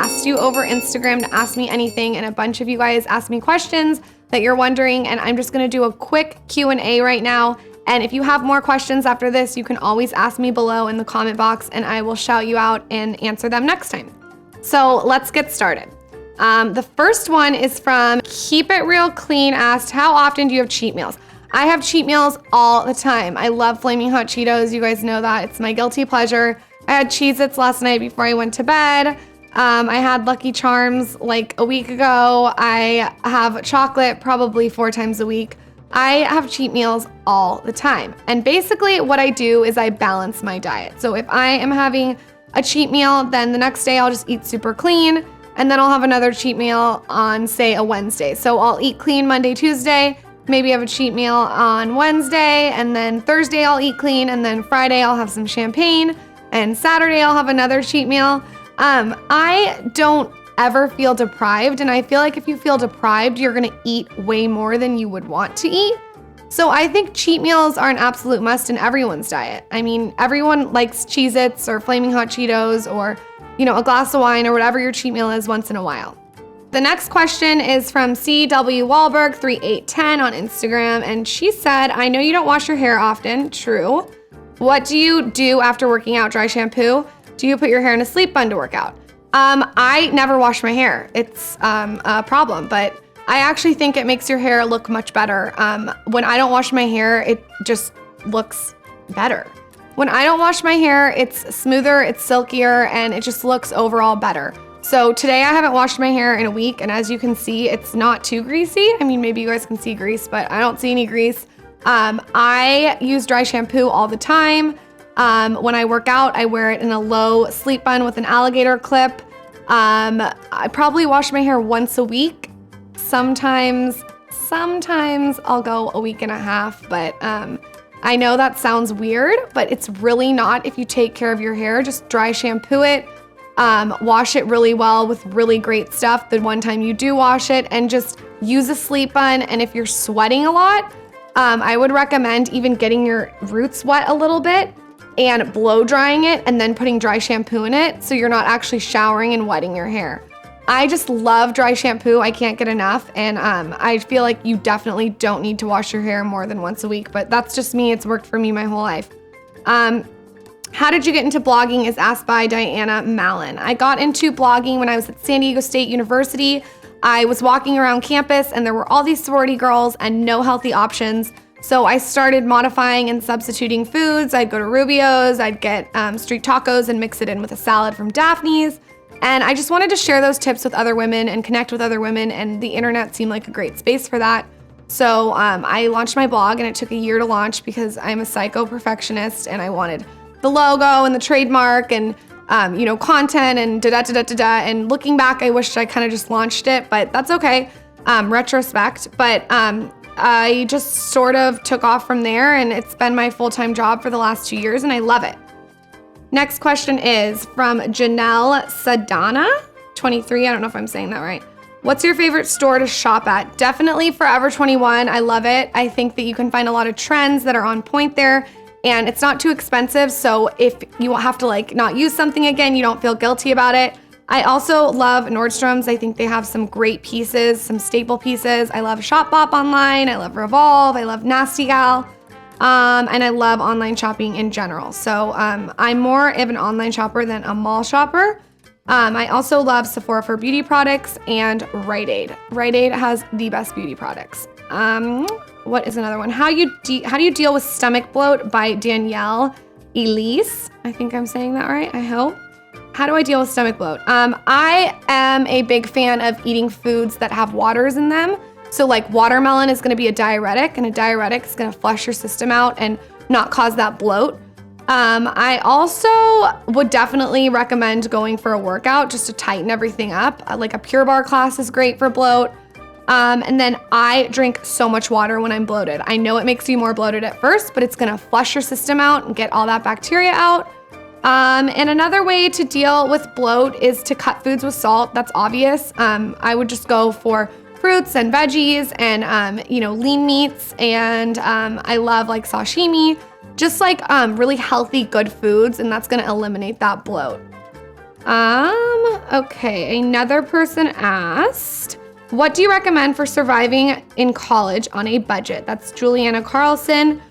asked you over Instagram to ask me anything, and a bunch of you guys asked me questions that you're wondering, and I'm just gonna do a quick Q&A right now. And if you have more questions after this, you can always ask me below in the comment box and I will shout you out and answer them next time. So let's get started. The first one is from Keep It Real Clean asked, how often do you have cheat meals? I have cheat meals all the time. I love Flaming Hot Cheetos. You guys know that. It's my guilty pleasure. I had Cheez-Its last night before I went to bed. I had Lucky Charms like a week ago. I have chocolate probably 4 times a week. I have cheat meals all the time. And basically what I do is I balance my diet. So if I am having a cheat meal, then the next day I'll just eat super clean, and then I'll have another cheat meal on, say, a Wednesday. So I'll eat clean Monday, Tuesday, maybe have a cheat meal on Wednesday, and then Thursday I'll eat clean, and then Friday I'll have some champagne, and Saturday I'll have another cheat meal. I don't ever feel deprived, and I feel like if you feel deprived, you're gonna eat way more than you would want to eat. So I think cheat meals are an absolute must in everyone's diet. I mean, everyone likes Cheez-Its or Flaming Hot Cheetos or, you know, a glass of wine or whatever your cheat meal is once in a while. The next question is from CW Wahlberg 3810 on Instagram, and she said, I know you don't wash your hair often. True. What do you do after working out? Dry shampoo? Do you put your hair in a sleep bun to work out? I never wash my hair. It's a problem, but I actually think it makes your hair look much better. When I don't wash my hair, it just looks better. When I don't wash my hair, it's smoother, it's silkier, and it just looks overall better. So today I haven't washed my hair in a week, and as you can see, it's not too greasy. I mean, maybe you guys can see grease, but I don't see any grease. I use dry shampoo all the time. When I work out, I wear it in a low sleep bun with an alligator clip. I probably wash my hair once a week. Sometimes I'll go a week and a half, but I know that sounds weird, but it's really not if you take care of your hair. Just dry shampoo it, wash it really well with really great stuff the one time you do wash it, and just use a sleep bun. And if you're sweating a lot, I would recommend even getting your roots wet a little bit and blow drying it and then putting dry shampoo in it so you're not actually showering and wetting your hair. I just love dry shampoo. I can't get enough, and I feel like you definitely don't need to wash your hair more than once a week, but that's just me. It's worked for me my whole life. How did you get into blogging is asked by Diana Mallon. I got into blogging when I was at San Diego State University. I was walking around campus and there were all these sorority girls and no healthy options. So I started modifying and substituting foods. I'd go to Rubio's, I'd get street tacos and mix it in with a salad from Daphne's. And I just wanted to share those tips with other women and connect with other women, and the internet seemed like a great space for that. So I launched my blog, and it took a year to launch because I'm a psycho perfectionist and I wanted the logo and the trademark and you know, content and da-da-da-da-da-da. And looking back, I wished I kind of just launched it, but that's okay, retrospect. But I just sort of took off from there, and it's been my full-time job for the last 2 years, and I love it. Next question is from Janelle Sadana, 23. I don't know if I'm saying that right. What's your favorite store to shop at? Definitely Forever 21. I love it. I think that you can find a lot of trends that are on point there, and it's not too expensive. So if you have to like not use something again, you don't feel guilty about it. I also love Nordstrom's. I think they have some great pieces, some staple pieces. I love Shopbop online. I love Revolve. I love Nasty Gal. And I love online shopping in general. So I'm more of an online shopper than a mall shopper. I also love Sephora for beauty products and Rite Aid. Rite Aid has the best beauty products. What is another one? How do you deal with stomach bloat by Danielle Elise? I think I'm saying that right, I hope. How do I deal with stomach bloat? I am a big fan of eating foods that have waters in them. So like watermelon is gonna be a diuretic, and a diuretic is gonna flush your system out and not cause that bloat. I also would definitely recommend going for a workout just to tighten everything up. Like a Pure Barre class is great for bloat. And then I drink so much water when I'm bloated. I know it makes you more bloated at first, but it's gonna flush your system out and get all that bacteria out. And another way to deal with bloat is to cut foods with salt. That's obvious. I would just go for fruits and veggies and, you know, lean meats. And I love like sashimi, just like really healthy, good foods. And that's gonna eliminate that bloat. Okay, another person asked, what do you recommend for surviving in college on a budget? That's Juliana Carlson.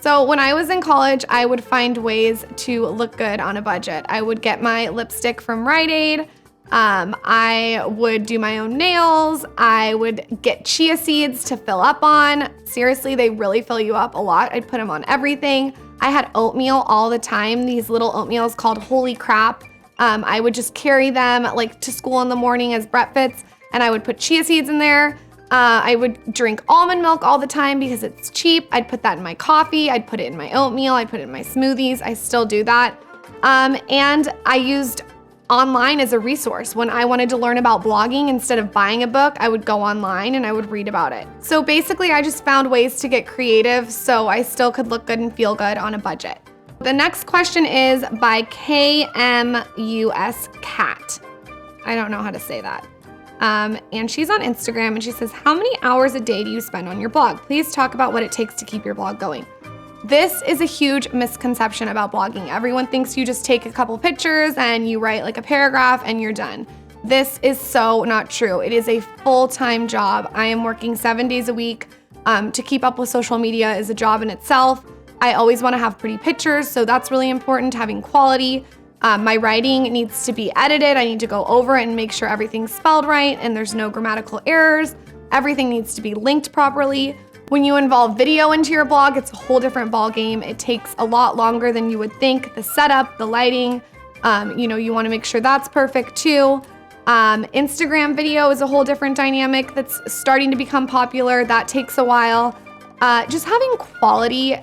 So when I was in college, I would find ways to look good on a budget. I would get my lipstick from Rite Aid. I would do my own nails. I would get chia seeds to fill up on. Seriously, they really fill you up a lot. I'd put them on everything. I had oatmeal all the time. These little oatmeals called Holy Crap. I would just carry them like to school in the morning as breakfast, and I would put chia seeds in there. I would drink almond milk all the time because it's cheap. I'd put that in my coffee. I'd put it in my oatmeal. I'd put it in my smoothies. I still do that. And I used online as a resource. When I wanted to learn about blogging, instead of buying a book, I would go online and I would read about it. So basically, I just found ways to get creative so I still could look good and feel good on a budget. The next question is by KMUS Cat. I don't know how to say that. And she's on Instagram and she says, how many hours a day do you spend on your blog? Please talk about what it takes to keep your blog going. This is a huge misconception about blogging. Everyone thinks you just take a couple pictures and you write like a paragraph and you're done. This is so not true. It is a full-time job. I am working 7 days a week. To keep up with social media is a job in itself. I always want to have pretty pictures, so that's really important, having quality. My writing needs to be edited. I need to go over it and make sure everything's spelled right and there's no grammatical errors. Everything needs to be linked properly. When you involve video into your blog, it's a whole different ball game. It takes a lot longer than you would think. The setup, the lighting, you want to make sure that's perfect too. Instagram video is a whole different dynamic that's starting to become popular. That takes a while. Just having quality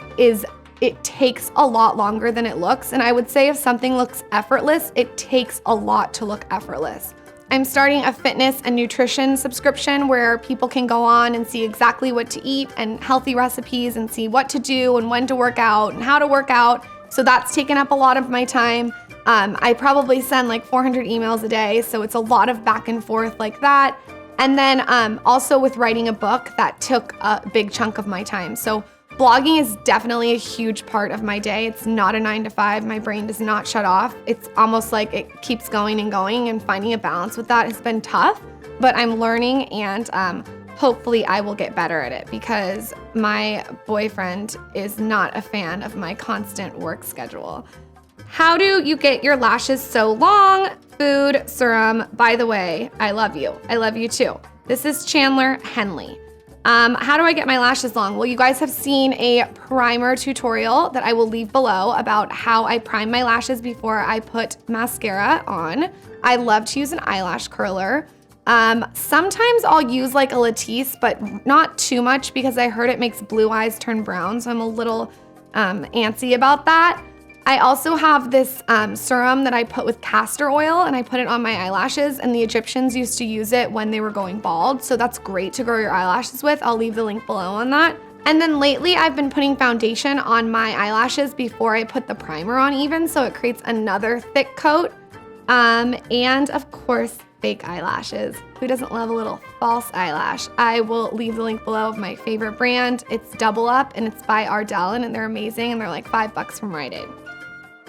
it takes a lot longer than it looks. And I would say if something looks effortless, it takes a lot to look effortless. I'm starting a fitness and nutrition subscription where people can go on and see exactly what to eat and healthy recipes and see what to do and when to work out and how to work out. So that's taken up a lot of my time. I probably send like 400 emails a day, so it's a lot of back and forth like that. And then also with writing a book, that took a big chunk of my time. So blogging is definitely a huge part of my day. It's not a 9 to 5. My brain does not shut off. It's almost like it keeps going, and finding a balance with that has been tough, but I'm learning, and hopefully I will get better at it because my boyfriend is not a fan of my constant work schedule. How do you get your lashes so long? Food, serum. By the way, I love you. I love you too. This is Chandler Henley. How do I get my lashes long? Well, you guys have seen a primer tutorial that I will leave below about how I prime my lashes before I put mascara on. I love to use an eyelash curler. Sometimes I'll use like a Latisse, but not too much because I heard it makes blue eyes turn brown, so I'm a little antsy about that. I also have this serum that I put with castor oil, and I put it on my eyelashes, and the Egyptians used to use it when they were going bald, so that's great to grow your eyelashes with. I'll leave the link below on that. And then lately I've been putting foundation on my eyelashes before I put the primer on even, so it creates another thick coat. And of course, fake eyelashes. Who doesn't love a little false eyelash? I will leave the link below of my favorite brand. It's Double Up, and it's by Ardell, and they're amazing, and they're like $5 from Rite Aid.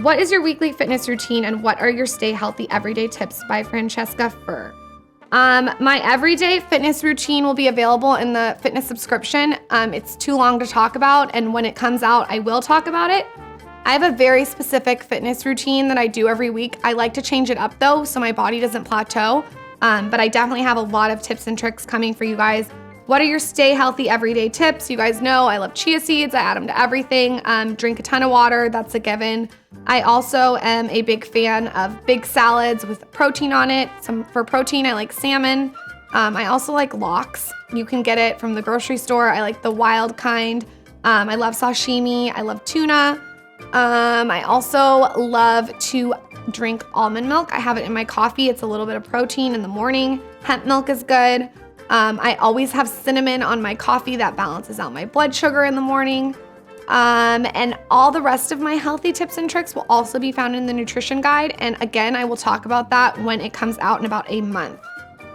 What is your weekly fitness routine, and what are your stay healthy everyday tips? By Francesca Furr. My everyday fitness routine will be available in the fitness subscription. It's too long to talk about, and when it comes out, I will talk about it. I have a very specific fitness routine that I do every week. I like to change it up though, so my body doesn't plateau, but I definitely have a lot of tips and tricks coming for you guys. What are your stay healthy everyday tips? You guys know I love chia seeds. I add them to everything. Drink a ton of water. That's a given. I also am a big fan of big salads with protein on it. For protein, I like salmon. I also like lox. You can get it from the grocery store. I like the wild kind. I love sashimi. I love tuna. I also love to drink almond milk. I have it in my coffee. It's a little bit of protein in the morning. Hemp milk is good. I always have cinnamon on my coffee. That balances out my blood sugar in the morning. And all the rest of my healthy tips and tricks will also be found in the nutrition guide. And again, I will talk about that when it comes out in about a month.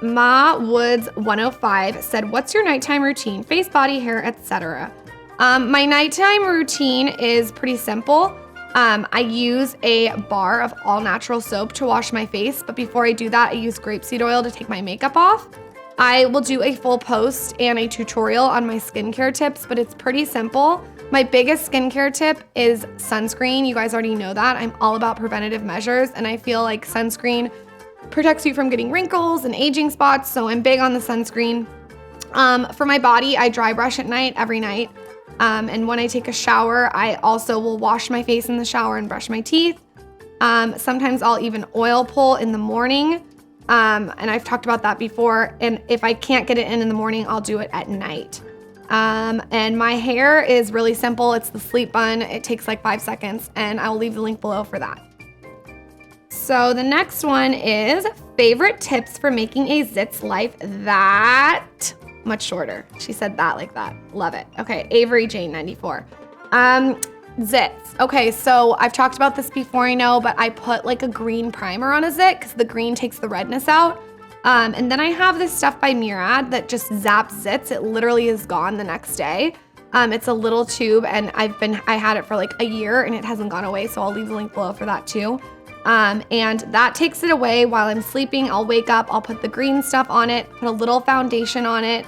Ma Woods 105 said, what's your nighttime routine? Face, body, hair, etc. My nighttime routine is pretty simple. I use a bar of all natural soap to wash my face, but before I do that, I use grapeseed oil to take my makeup off. I will do a full post and a tutorial on my skincare tips, but it's pretty simple. My biggest skincare tip is sunscreen. You guys already know that. I'm all about preventative measures, and I feel like sunscreen protects you from getting wrinkles and aging spots, so I'm big on the sunscreen. For my body, I dry brush at night, every night. And when I take a shower, I also will wash my face in the shower and brush my teeth. Sometimes I'll even oil pull in the morning. And I've talked about that before. And if I can't get it in the morning, I'll do it at night. And my hair is really simple. It's the sleep bun. It takes like 5 seconds, and I will leave the link below for that. So the next one is favorite tips for making a zits life that much shorter. She said that like that. Love it. Okay, Avery Jane 94. Zits. Okay, so I've talked about this before, I know, but I put like a green primer on a zit because the green takes the redness out. And then I have this stuff by Murad that just zaps zits. It literally is gone the next day. It's a little tube, and I had it for like a year and it hasn't gone away, so I'll leave the link below for that too. And that takes it away while I'm sleeping. I'll wake up, I'll put the green stuff on it, put a little foundation on it.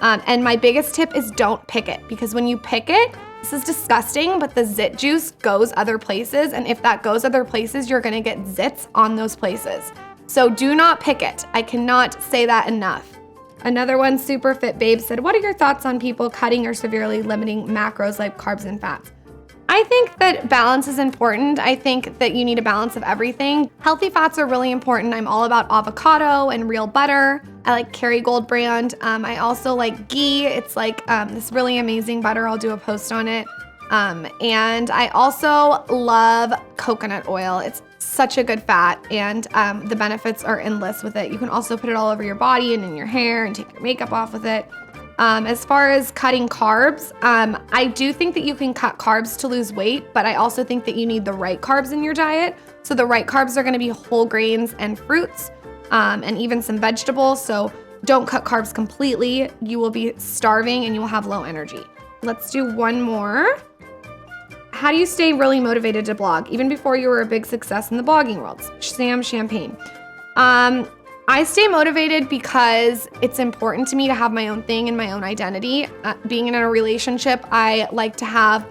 And my biggest tip is don't pick it, because when you pick it, this is disgusting, but the zit juice goes other places. And if that goes other places, you're gonna get zits on those places. So do not pick it. I cannot say that enough. Another one, Super Fit Babe, said, what are your thoughts on people cutting or severely limiting macros like carbs and fats? I think that balance is important. I think that you need a balance of everything. Healthy fats are really important. I'm all about avocado and real butter. I like Kerrygold brand. I also like ghee. It's like this really amazing butter. I'll do a post on it. And I also love coconut oil. It's such a good fat, and the benefits are endless with it. You can also put it all over your body and in your hair and take your makeup off with it. As far as cutting carbs, I do think that you can cut carbs to lose weight, but I also think that you need the right carbs in your diet. So the right carbs are gonna be whole grains and fruits, and even some vegetables. So don't cut carbs completely. You will be starving and you will have low energy. Let's do one more. How do you stay really motivated to blog, even before you were a big success in the blogging world? Sam Champagne. I stay motivated because it's important to me to have my own thing and my own identity. Being in a relationship, I like to have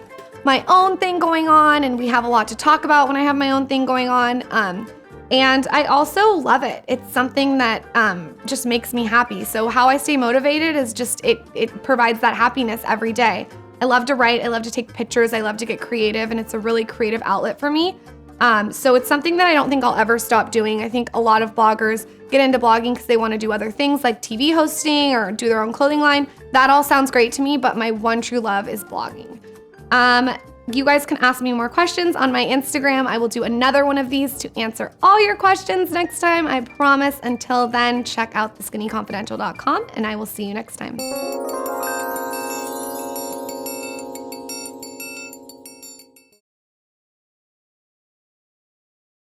my own thing going on, and we have a lot to talk about when I have my own thing going on. And I also love it. It's something that just makes me happy. So how I stay motivated is just, it provides that happiness every day. I love to write, I love to take pictures, I love to get creative, and it's a really creative outlet for me. So it's something that I don't think I'll ever stop doing. I think a lot of bloggers get into blogging because they want to do other things like TV hosting or do their own clothing line. That all sounds great to me, but my one true love is blogging. You guys can ask me more questions on my Instagram. I will do another one of these to answer all your questions next time, I promise. Until then, check out theskinnyconfidential.com, and I will see you next time.